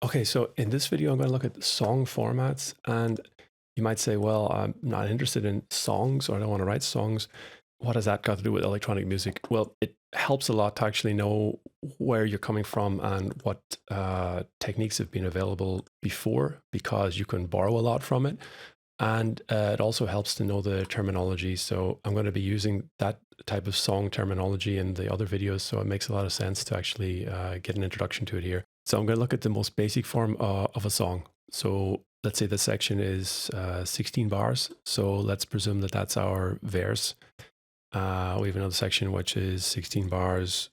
Okay, so in this video, I'm going to look at song formats, and you might say, well, I'm not interested in songs or I don't want to write songs. What has that got to do with electronic music? Well, it helps a lot to actually know where you're coming from and what techniques have been available before, because you can borrow a lot from it. And it also helps to know the terminology. So I'm going to be using that type of song terminology in the other videos. So it makes a lot of sense to actually get an introduction to it here. So I'm going to look at the most basic form of a song. So let's say the section is 16 bars. So let's presume that that's our verse. We have another section which is 16 bars,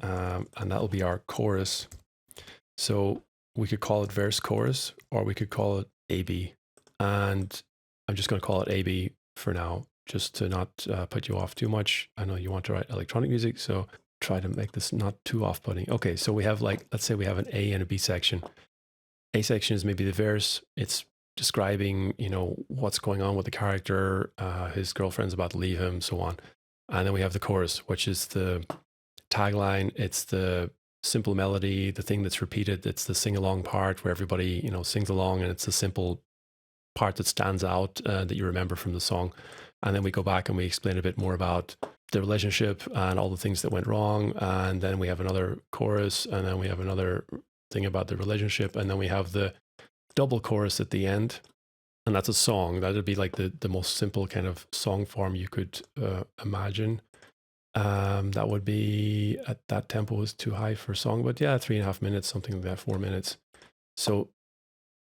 and that'll be our chorus. So we could call it verse chorus, or we could call it AB. And I'm just going to call it AB for now, just to not put you off too much. I know you want to write electronic music, so try to make this not too off-putting. Okay, so we have, like, let's say we have an A and a B section. A section is maybe the verse. It's describing, what's going on with the character, his girlfriend's about to leave him, so on. And then we have the chorus, which is the tagline. It's the simple melody, the thing that's repeated. It's the sing-along part where everybody, sings along, and it's the simple part that stands out that you remember from the song. And then we go back and we explain a bit more about the relationship and all the things that went wrong. And then we have another chorus, and then we have another thing about the relationship. And then we have the double chorus at the end. And that's a song. That would be like the most simple kind of song form you could imagine. That would be, at that tempo is too high for a song, but yeah, 3.5 minutes, something like that, 4 minutes. So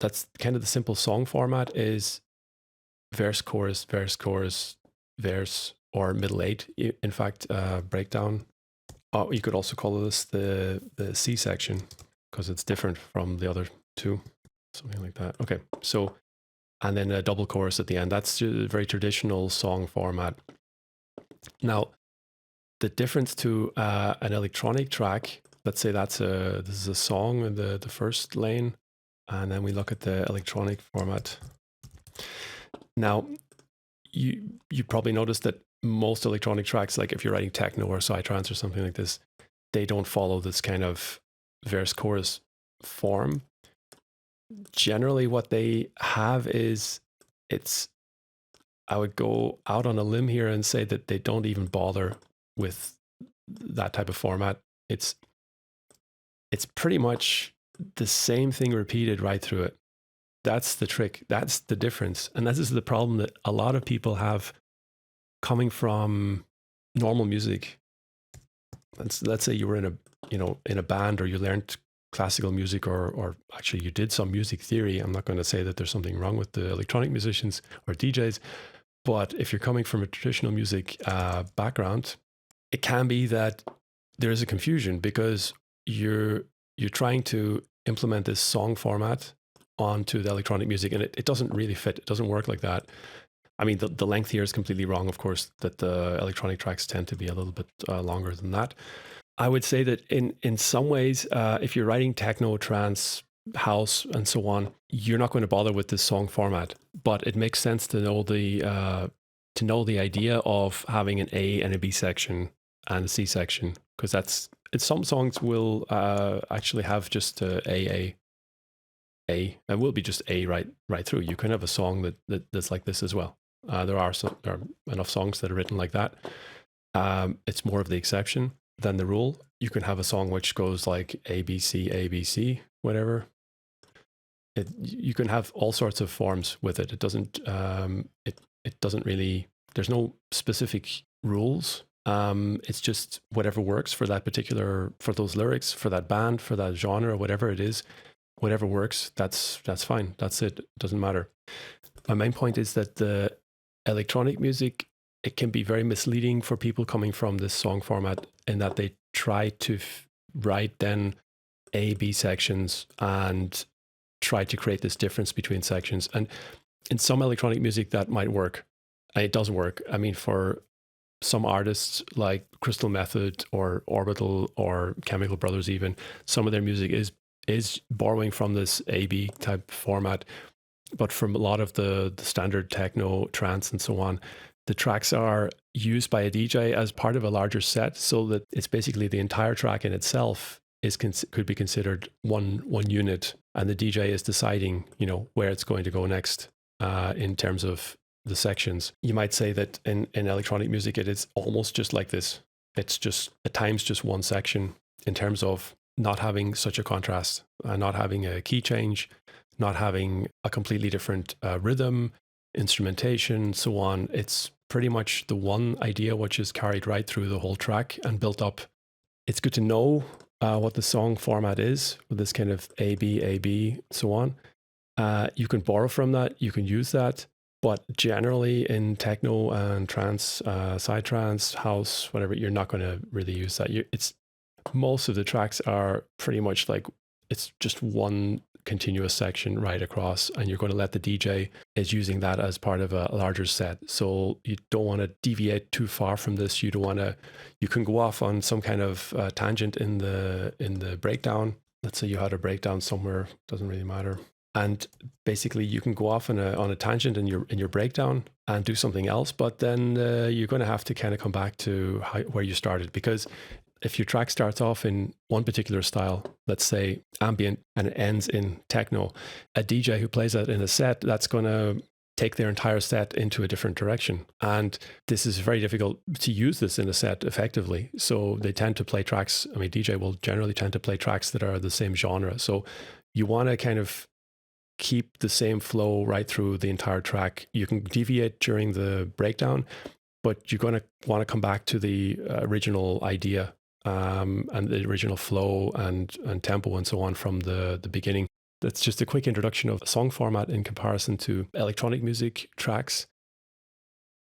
that's kind of the simple song format is verse, chorus, verse, chorus, verse, or middle eight. In fact, breakdown. Oh, you could also call this the C section because it's different from the other two, something like that. Okay, so, and then a double chorus at the end. That's a very traditional song format. Now, the difference to an electronic track, let's say this is a song in the first lane, and then we look at the electronic format. Now, you probably noticed that most electronic tracks, like if you're writing techno or psytrance or something like this, they don't follow this kind of verse chorus form. Generally, what they have is I would go out on a limb here and say that they don't even bother with that type of format. It's pretty much the same thing repeated right through it. That's the trick. That's the difference. And this is the problem that a lot of people have coming from normal music. Let's say you were in a band, or you learned classical music, or actually you did some music theory. I'm not going to say that there's something wrong with the electronic musicians or DJs, but if you're coming from a traditional music background, it can be that there is a confusion because you're trying to implement this song format onto the electronic music, and it doesn't really fit. It doesn't work like that. I mean, the length here is completely wrong, of course, that the electronic tracks tend to be a little bit longer than that. I would say that in some ways, if you're writing techno, trance, house, and so on, you're not going to bother with this song format. But it makes sense to know the idea of having an A and a B section and a C section, because some songs will actually have just A. It will be just A right through. You can have a song that's like this as well. There are enough songs that are written like that. It's more of the exception than the rule. You can have a song which goes like ABC, whatever. You can have all sorts of forms with it. It doesn't. It doesn't really. There's no specific rules. It's just whatever works for those lyrics, for that band, for that genre, whatever it is. Whatever works, that's fine. That's it. It doesn't matter. My main point is that the electronic music, it can be very misleading for people coming from this song format, in that they try to write then A, B sections and try to create this difference between sections. And in some electronic music that might work. And it does work. I mean, for some artists like Crystal Method or Orbital or Chemical Brothers even, some of their music is borrowing from this A-B type format. But from a lot of the standard techno, trance, and so on, the tracks are used by a DJ as part of a larger set, so that it's basically the entire track in itself could be considered one unit, and the DJ is deciding, where it's going to go next in terms of the sections. You might say that in electronic music, it is almost just like this. It's just at times just one section in terms of not having such a contrast, not having a key change, not having a completely different rhythm, instrumentation, so on. It's pretty much the one idea which is carried right through the whole track and built up. It's good to know what the song format is with this kind of A, B, so on. You can borrow from that, you can use that, but generally in techno and trance, psytrance, house, whatever, you're not going to really use that. Most of the tracks are pretty much like it's just one continuous section right across, and you're going to let the DJ is using that as part of a larger set. So you don't want to deviate too far from this. You can go off on some kind of tangent in the breakdown. Let's say you had a breakdown somewhere, doesn't really matter. And basically you can go off on a tangent in your breakdown and do something else, but then you're going to have to kind of come back to where you started, because if your track starts off in one particular style, let's say ambient, and it ends in techno, a DJ who plays that in a set, that's going to take their entire set into a different direction. And this is very difficult to use this in a set effectively. So they tend to play tracks. DJ will generally tend to play tracks that are the same genre. So you want to kind of keep the same flow right through the entire track. You can deviate during the breakdown, but you're going to want to come back to the original idea and the original flow and tempo and so on from the beginning. That's just a quick introduction of song format in comparison to electronic music tracks.